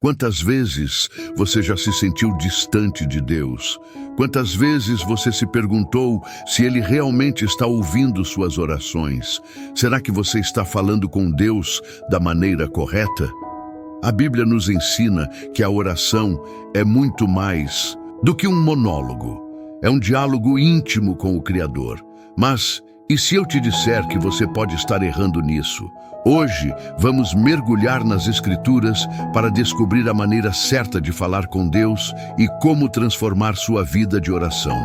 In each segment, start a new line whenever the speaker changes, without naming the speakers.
Quantas vezes você já se sentiu distante de Deus? Quantas vezes você se perguntou se Ele realmente está ouvindo suas orações? Será que você está falando com Deus da maneira correta? A Bíblia nos ensina que a oração é muito mais do que um monólogo. É um diálogo íntimo com o Criador. Mas, e se eu te disser que você pode estar errando nisso? Hoje, vamos mergulhar nas Escrituras para descobrir a maneira certa de falar com Deus e como transformar sua vida de oração.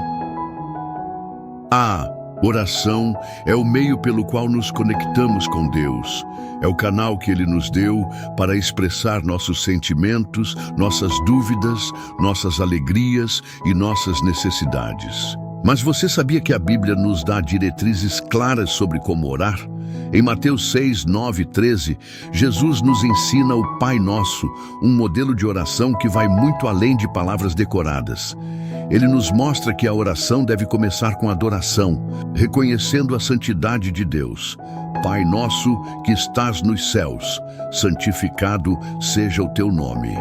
A oração é o meio pelo qual nos conectamos com Deus. É o canal que Ele nos deu para expressar nossos sentimentos, nossas dúvidas, nossas alegrias e nossas necessidades. Mas você sabia que a Bíblia nos dá diretrizes claras sobre como orar? Em Mateus 6, 9 e 13, Jesus nos ensina o Pai Nosso, um modelo de oração que vai muito além de palavras decoradas. Ele nos mostra que a oração deve começar com adoração, reconhecendo a santidade de Deus. Pai nosso que estás nos céus, santificado seja o teu nome.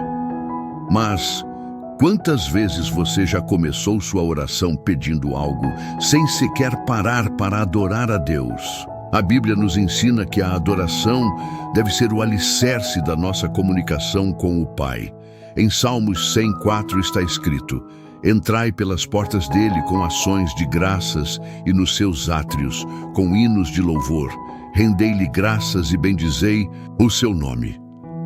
Mas quantas vezes você já começou sua oração pedindo algo sem sequer parar para adorar a Deus? A Bíblia nos ensina que a adoração deve ser o alicerce da nossa comunicação com o Pai. Em Salmos 104 está escrito: entrai pelas portas dele com ações de graças e nos seus átrios, com hinos de louvor. Rendei-lhe graças e bendizei o seu nome.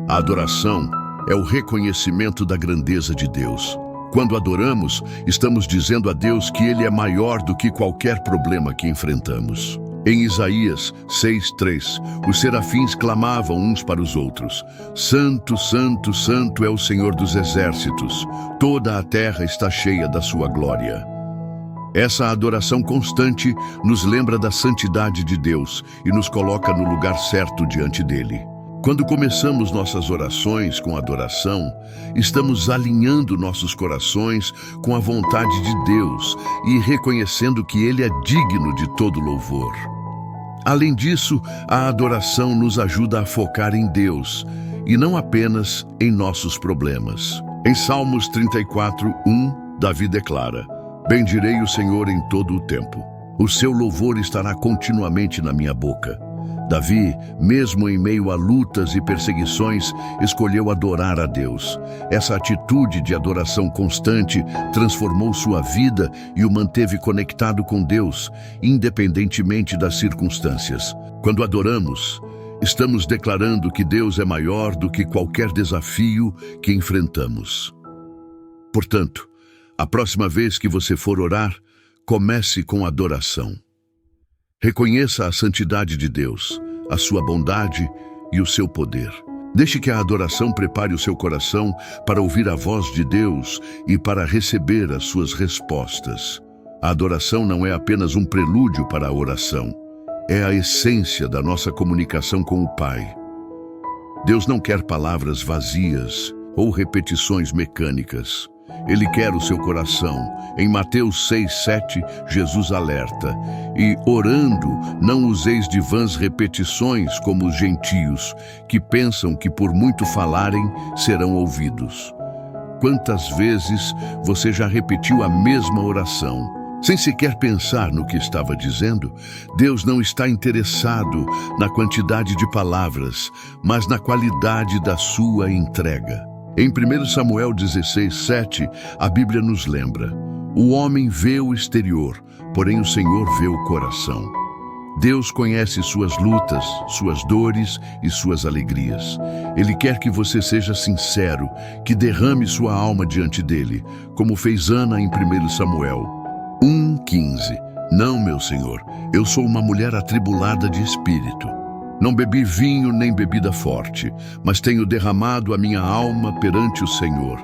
A adoração é o reconhecimento da grandeza de Deus. Quando adoramos, estamos dizendo a Deus que Ele é maior do que qualquer problema que enfrentamos. Em Isaías 6:3, os serafins clamavam uns para os outros: Santo, Santo, Santo é o Senhor dos exércitos, toda a terra está cheia da sua glória. Essa adoração constante nos lembra da santidade de Deus e nos coloca no lugar certo diante dele. Quando começamos nossas orações com adoração, estamos alinhando nossos corações com a vontade de Deus e reconhecendo que Ele é digno de todo louvor. Além disso, a adoração nos ajuda a focar em Deus e não apenas em nossos problemas. Em Salmos 34:1, Davi declara: bendirei o Senhor em todo o tempo. O seu louvor estará continuamente na minha boca. Davi, mesmo em meio a lutas e perseguições, escolheu adorar a Deus. Essa atitude de adoração constante transformou sua vida e o manteve conectado com Deus, independentemente das circunstâncias. Quando adoramos, estamos declarando que Deus é maior do que qualquer desafio que enfrentamos. Portanto, a próxima vez que você for orar, comece com adoração. Reconheça a santidade de Deus, a sua bondade e o seu poder. Deixe que a adoração prepare o seu coração para ouvir a voz de Deus e para receber as suas respostas. A adoração não é apenas um prelúdio para a oração, é a essência da nossa comunicação com o Pai. Deus não quer palavras vazias ou repetições mecânicas. Ele quer o seu coração. Em Mateus 6:7, Jesus alerta: e orando, não useis de vãs repetições como os gentios, que pensam que por muito falarem serão ouvidos. Quantas vezes você já repetiu a mesma oração, sem sequer pensar no que estava dizendo? Deus não está interessado na quantidade de palavras, mas na qualidade da sua entrega. Em 1 Samuel 16:7, a Bíblia nos lembra: o homem vê o exterior, porém o Senhor vê o coração. Deus conhece suas lutas, suas dores e suas alegrias. Ele quer que você seja sincero, que derrame sua alma diante dele, como fez Ana em 1 Samuel 1:15. Não, meu Senhor, eu sou uma mulher atribulada de espírito. Não bebi vinho nem bebida forte, mas tenho derramado a minha alma perante o Senhor.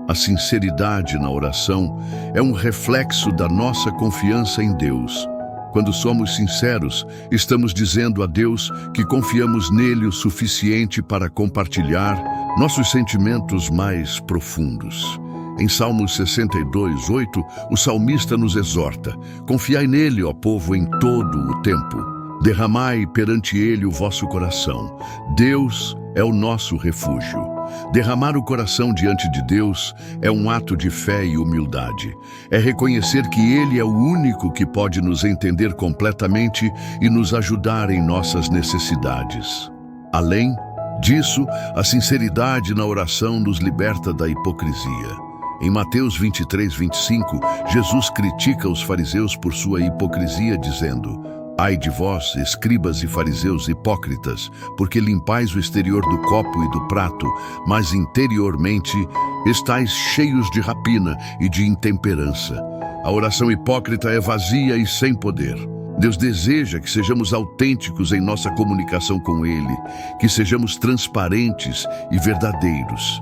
A sinceridade na oração é um reflexo da nossa confiança em Deus. Quando somos sinceros, estamos dizendo a Deus que confiamos nele o suficiente para compartilhar nossos sentimentos mais profundos. Em Salmos 62:8, o salmista nos exorta: confiai nele, ó povo, em todo o tempo. Derramai perante ele o vosso coração. Deus é o nosso refúgio. Derramar o coração diante de Deus é um ato de fé e humildade. É reconhecer que Ele é o único que pode nos entender completamente e nos ajudar em nossas necessidades. Além disso, a sinceridade na oração nos liberta da hipocrisia. Em Mateus 23:25, Jesus critica os fariseus por sua hipocrisia, dizendo: Ai de vós, escribas e fariseus hipócritas, porque limpais o exterior do copo e do prato, mas interiormente estáis cheios de rapina e de intemperança. A oração hipócrita é vazia e sem poder. Deus deseja que sejamos autênticos em nossa comunicação com Ele, que sejamos transparentes e verdadeiros.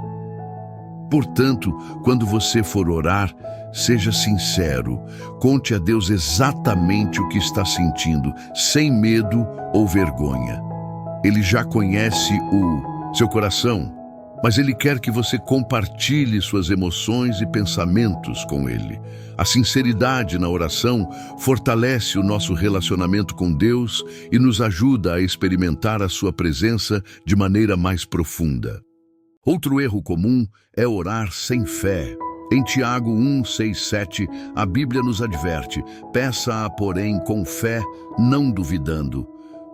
Portanto, quando você for orar, seja sincero, conte a Deus exatamente o que está sentindo, sem medo ou vergonha. Ele já conhece o seu coração, mas Ele quer que você compartilhe suas emoções e pensamentos com Ele. A sinceridade na oração fortalece o nosso relacionamento com Deus e nos ajuda a experimentar a sua presença de maneira mais profunda. Outro erro comum é orar sem fé. Em Tiago 1:6-7, a Bíblia nos adverte: peça-a, porém, com fé, não duvidando.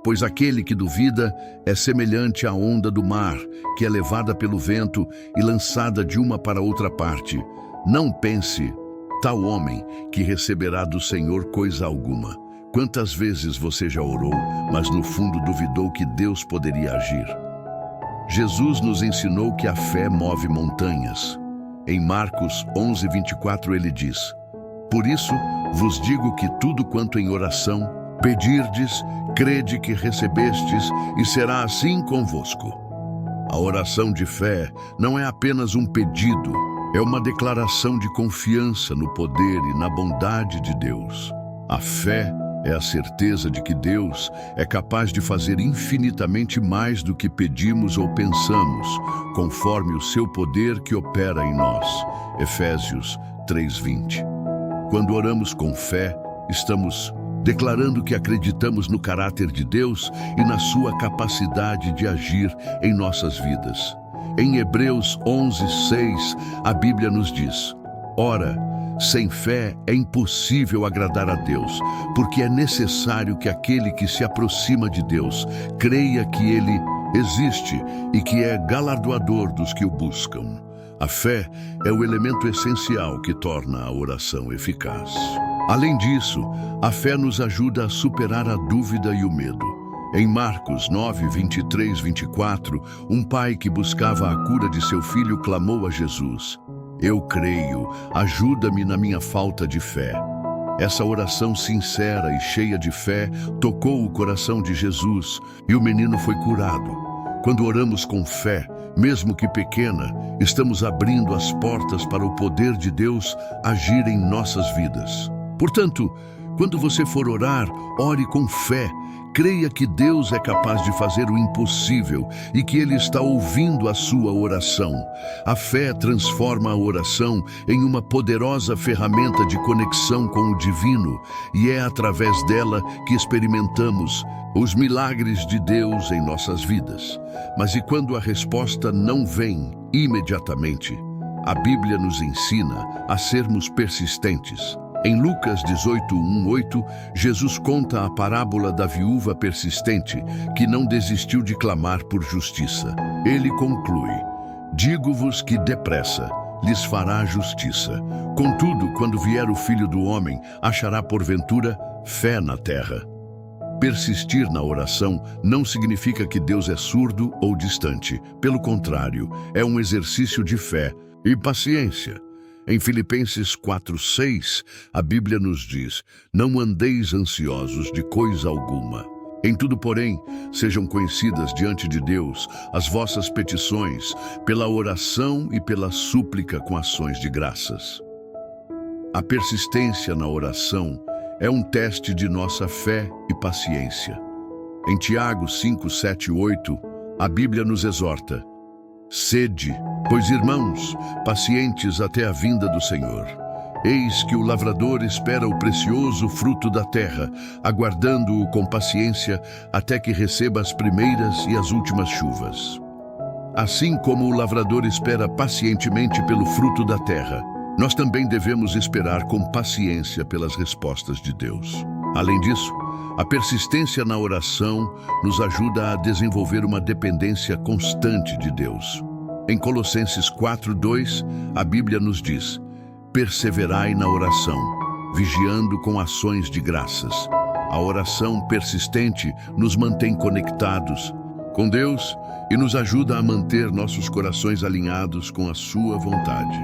Pois aquele que duvida é semelhante à onda do mar, que é levada pelo vento e lançada de uma para outra parte. Não pense, tal homem, que receberá do Senhor coisa alguma. Quantas vezes você já orou, mas no fundo duvidou que Deus poderia agir? Jesus nos ensinou que a fé move montanhas. Em Marcos 11:24 ele diz: Por isso vos digo que tudo quanto em oração pedirdes, crede que recebestes, e será assim convosco. A oração de fé não é apenas um pedido, é uma declaração de confiança no poder e na bondade de Deus. A fé é a certeza de que Deus é capaz de fazer infinitamente mais do que pedimos ou pensamos, conforme o seu poder que opera em nós. Efésios 3:20. Quando oramos com fé, estamos declarando que acreditamos no caráter de Deus e na sua capacidade de agir em nossas vidas. Em Hebreus 11:6, a Bíblia nos diz: Ora, sem fé é impossível agradar a Deus, porque é necessário que aquele que se aproxima de Deus creia que Ele existe e que é galardoador dos que o buscam. A fé é o elemento essencial que torna a oração eficaz. Além disso, a fé nos ajuda a superar a dúvida e o medo. Em Marcos 9:23-24, um pai que buscava a cura de seu filho clamou a Jesus: Eu creio, ajuda-me na minha falta de fé. Essa oração sincera e cheia de fé tocou o coração de Jesus e o menino foi curado. Quando oramos com fé, mesmo que pequena, estamos abrindo as portas para o poder de Deus agir em nossas vidas. Portanto, quando você for orar, ore com fé. Creia que Deus é capaz de fazer o impossível e que Ele está ouvindo a sua oração. A fé transforma a oração em uma poderosa ferramenta de conexão com o divino e é através dela que experimentamos os milagres de Deus em nossas vidas. Mas e quando a resposta não vem imediatamente? A Bíblia nos ensina a sermos persistentes. Em Lucas 18:1-8, Jesus conta a parábola da viúva persistente que não desistiu de clamar por justiça. Ele conclui: Digo-vos que depressa lhes fará justiça. Contudo, quando vier o Filho do Homem, achará porventura fé na terra. Persistir na oração não significa que Deus é surdo ou distante. Pelo contrário, é um exercício de fé e paciência. Em Filipenses 4:6, a Bíblia nos diz: Não andeis ansiosos de coisa alguma. Em tudo, porém, sejam conhecidas diante de Deus as vossas petições, pela oração e pela súplica com ações de graças. A persistência na oração é um teste de nossa fé e paciência. Em Tiago 5:7-8, a Bíblia nos exorta: Sede, pois, irmãos, pacientes até a vinda do Senhor. Eis que o lavrador espera o precioso fruto da terra, aguardando-o com paciência até que receba as primeiras e as últimas chuvas. Assim como o lavrador espera pacientemente pelo fruto da terra, nós também devemos esperar com paciência pelas respostas de Deus. Além disso, a persistência na oração nos ajuda a desenvolver uma dependência constante de Deus. Em Colossenses 4:2, a Bíblia nos diz: perseverai na oração, vigiando com ações de graças. A oração persistente nos mantém conectados com Deus e nos ajuda a manter nossos corações alinhados com a sua vontade.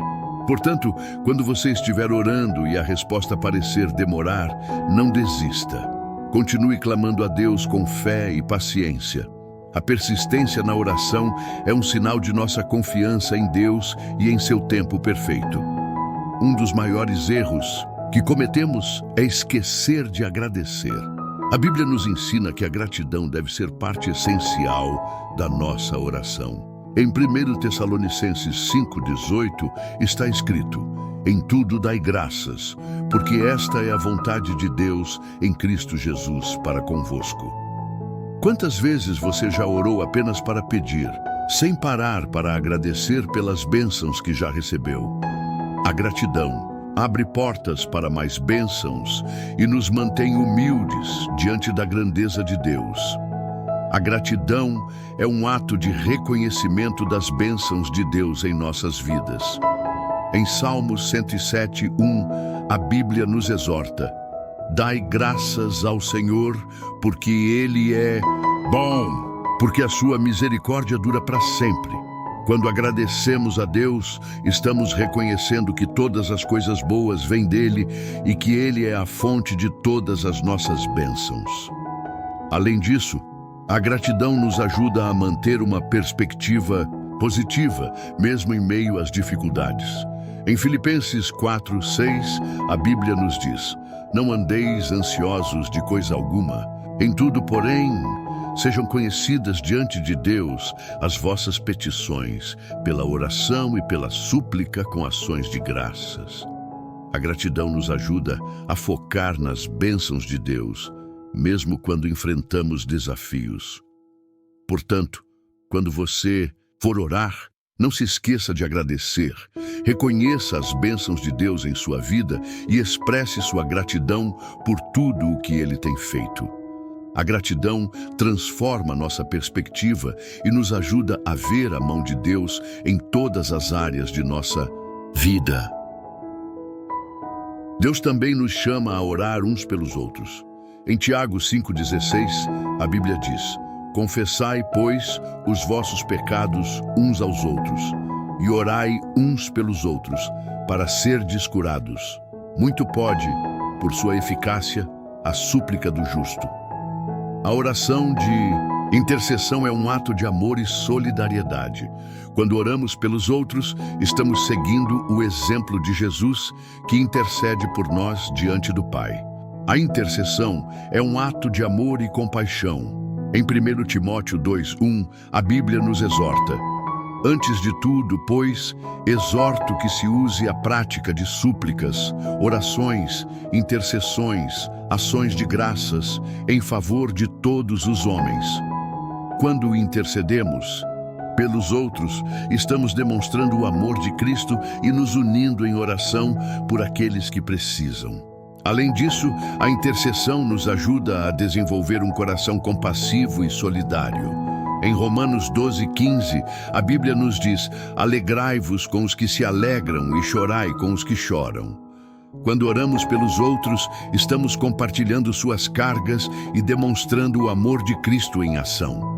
Portanto, quando você estiver orando e a resposta parecer demorar, não desista. Continue clamando a Deus com fé e paciência. A persistência na oração é um sinal de nossa confiança em Deus e em seu tempo perfeito. Um dos maiores erros que cometemos é esquecer de agradecer. A Bíblia nos ensina que a gratidão deve ser parte essencial da nossa oração. Em 1 Tessalonicenses 5:18 está escrito: em tudo dai graças, porque esta é a vontade de Deus em Cristo Jesus para convosco. Quantas vezes você já orou apenas para pedir, sem parar para agradecer pelas bênçãos que já recebeu? A gratidão abre portas para mais bênçãos e nos mantém humildes diante da grandeza de Deus. A gratidão é um ato de reconhecimento das bênçãos de Deus em nossas vidas. Em Salmos 107:1, a Bíblia nos exorta: dai graças ao Senhor, porque Ele é bom, porque a sua misericórdia dura para sempre. Quando agradecemos a Deus, estamos reconhecendo que todas as coisas boas vêm dele e que Ele é a fonte de todas as nossas bênçãos. Além disso, a gratidão nos ajuda a manter uma perspectiva positiva, mesmo em meio às dificuldades. Em Filipenses 4:6, a Bíblia nos diz: não andeis ansiosos de coisa alguma. Em tudo, porém, sejam conhecidas diante de Deus as vossas petições, pela oração e pela súplica com ações de graças. A gratidão nos ajuda a focar nas bênçãos de Deus, mesmo quando enfrentamos desafios. Portanto, quando você for orar, não se esqueça de agradecer. Reconheça as bênçãos de Deus em sua vida e expresse sua gratidão por tudo o que Ele tem feito. A gratidão transforma nossa perspectiva e nos ajuda a ver a mão de Deus em todas as áreas de nossa vida. Deus também nos chama a orar uns pelos outros. Em Tiago 5:16, a Bíblia diz: confessai, pois, os vossos pecados uns aos outros, e orai uns pelos outros, para serdes curados. Muito pode, por sua eficácia, a súplica do justo. A oração de intercessão é um ato de amor e solidariedade. Quando oramos pelos outros, estamos seguindo o exemplo de Jesus, que intercede por nós diante do Pai. A intercessão é um ato de amor e compaixão. Em 1 Timóteo 2:1, a Bíblia nos exorta: antes de tudo, pois, exorto que se use a prática de súplicas, orações, intercessões, ações de graças, em favor de todos os homens. Quando intercedemos pelos outros, estamos demonstrando o amor de Cristo e nos unindo em oração por aqueles que precisam. Além disso, a intercessão nos ajuda a desenvolver um coração compassivo e solidário. Em Romanos 12:15, a Bíblia nos diz: alegrai-vos com os que se alegram e chorai com os que choram. Quando oramos pelos outros, estamos compartilhando suas cargas e demonstrando o amor de Cristo em ação.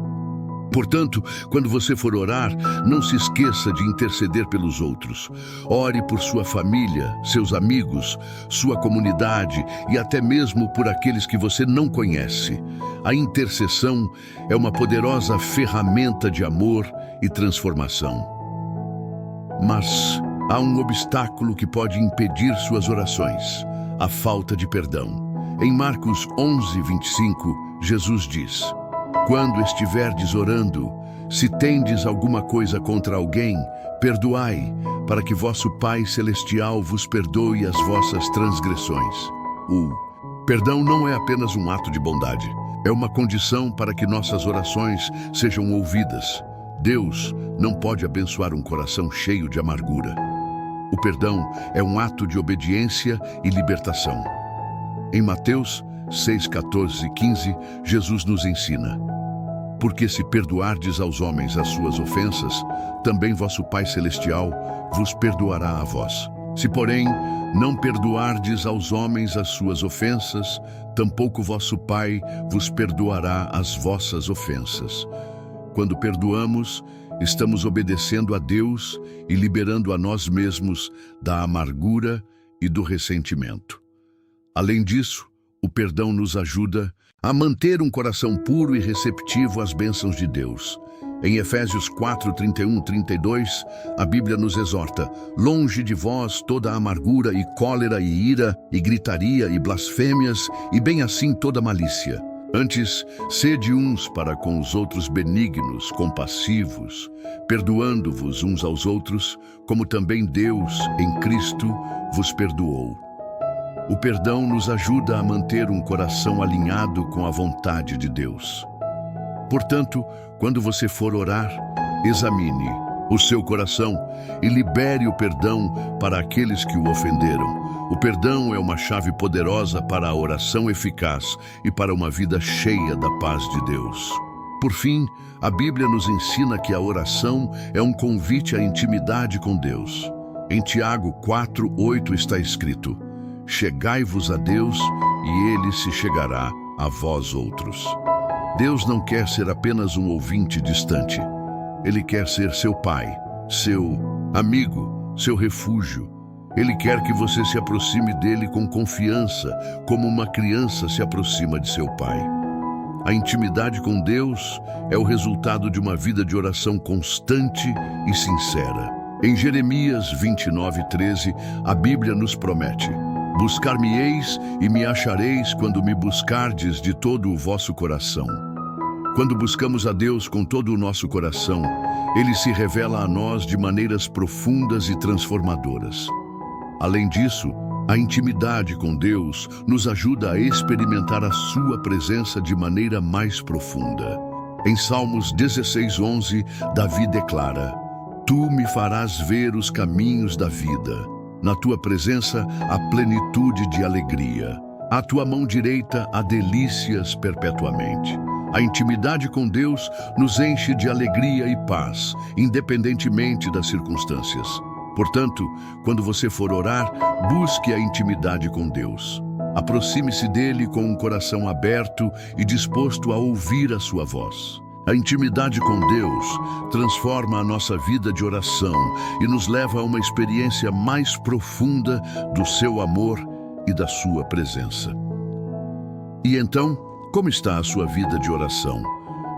Portanto, quando você for orar, não se esqueça de interceder pelos outros. Ore por sua família, seus amigos, sua comunidade e até mesmo por aqueles que você não conhece. A intercessão é uma poderosa ferramenta de amor e transformação. Mas há um obstáculo que pode impedir suas orações: a falta de perdão. Em Marcos 11:25, Jesus diz: quando estiverdes orando, se tendes alguma coisa contra alguém, perdoai, para que vosso Pai Celestial vos perdoe as vossas transgressões. O perdão não é apenas um ato de bondade, é uma condição para que nossas orações sejam ouvidas. Deus não pode abençoar um coração cheio de amargura. O perdão é um ato de obediência e libertação. Em Mateus 6, 14 e 15, Jesus nos ensina: porque se perdoardes aos homens as suas ofensas, também vosso Pai Celestial vos perdoará a vós. Se, porém, não perdoardes aos homens as suas ofensas, tampouco vosso Pai vos perdoará as vossas ofensas. Quando perdoamos, estamos obedecendo a Deus e liberando a nós mesmos da amargura e do ressentimento. Além disso, o perdão nos ajuda a manter um coração puro e receptivo às bênçãos de Deus. Em Efésios 4, 31 e 32, a Bíblia nos exorta: longe de vós toda a amargura e cólera e ira e gritaria e blasfêmias e bem assim toda malícia. Antes, sede uns para com os outros benignos, compassivos, perdoando-vos uns aos outros, como também Deus, em Cristo, vos perdoou. O perdão nos ajuda a manter um coração alinhado com a vontade de Deus. Portanto, quando você for orar, examine o seu coração e libere o perdão para aqueles que o ofenderam. O perdão é uma chave poderosa para a oração eficaz e para uma vida cheia da paz de Deus. Por fim, a Bíblia nos ensina que a oração é um convite à intimidade com Deus. Em Tiago 4, 8 está escrito: chegai-vos a Deus e Ele se chegará a vós outros. Deus não quer ser apenas um ouvinte distante. Ele quer ser seu Pai, seu amigo, seu refúgio. Ele quer que você se aproxime dele com confiança, como uma criança se aproxima de seu pai. A intimidade com Deus é o resultado de uma vida de oração constante e sincera. Em Jeremias 29, 13, a Bíblia nos promete: buscar-me-eis e me achareis quando me buscardes de todo o vosso coração. Quando buscamos a Deus com todo o nosso coração, Ele se revela a nós de maneiras profundas e transformadoras. Além disso, a intimidade com Deus nos ajuda a experimentar a sua presença de maneira mais profunda. Em Salmos 16:11, Davi declara: tu me farás ver os caminhos da vida. Na tua presença há plenitude de alegria. À tua mão direita há delícias perpetuamente. A intimidade com Deus nos enche de alegria e paz, independentemente das circunstâncias. Portanto, quando você for orar, busque a intimidade com Deus. Aproxime-se dele com um coração aberto e disposto a ouvir a sua voz. A intimidade com Deus transforma a nossa vida de oração e nos leva a uma experiência mais profunda do seu amor e da sua presença. E então, como está a sua vida de oração?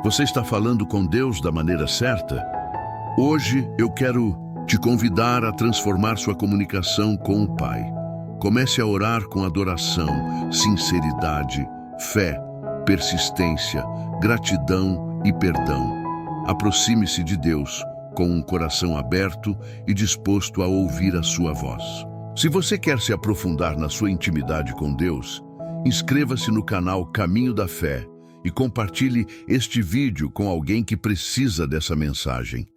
Você está falando com Deus da maneira certa? Hoje eu quero te convidar a transformar sua comunicação com o Pai. Comece a orar com adoração, sinceridade, fé, persistência, gratidão e perdão. Aproxime-se de Deus com um coração aberto e disposto a ouvir a sua voz. Se você quer se aprofundar na sua intimidade com Deus, inscreva-se no canal Caminho da Fé e compartilhe este vídeo com alguém que precisa dessa mensagem.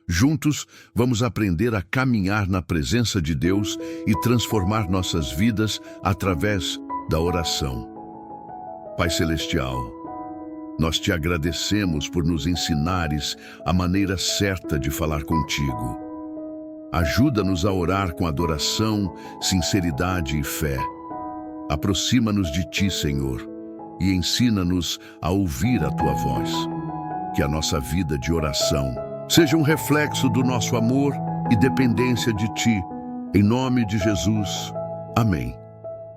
Juntos, vamos aprender a caminhar na presença de Deus e transformar nossas vidas através da oração. Pai Celestial, nós te agradecemos por nos ensinares a maneira certa de falar contigo. Ajuda-nos a orar com adoração, sinceridade e fé. Aproxima-nos de ti, Senhor, e ensina-nos a ouvir a tua voz. Que a nossa vida de oração seja um reflexo do nosso amor e dependência de ti. Em nome de Jesus. Amém.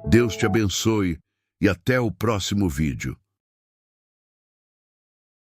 Deus te abençoe e até o próximo vídeo.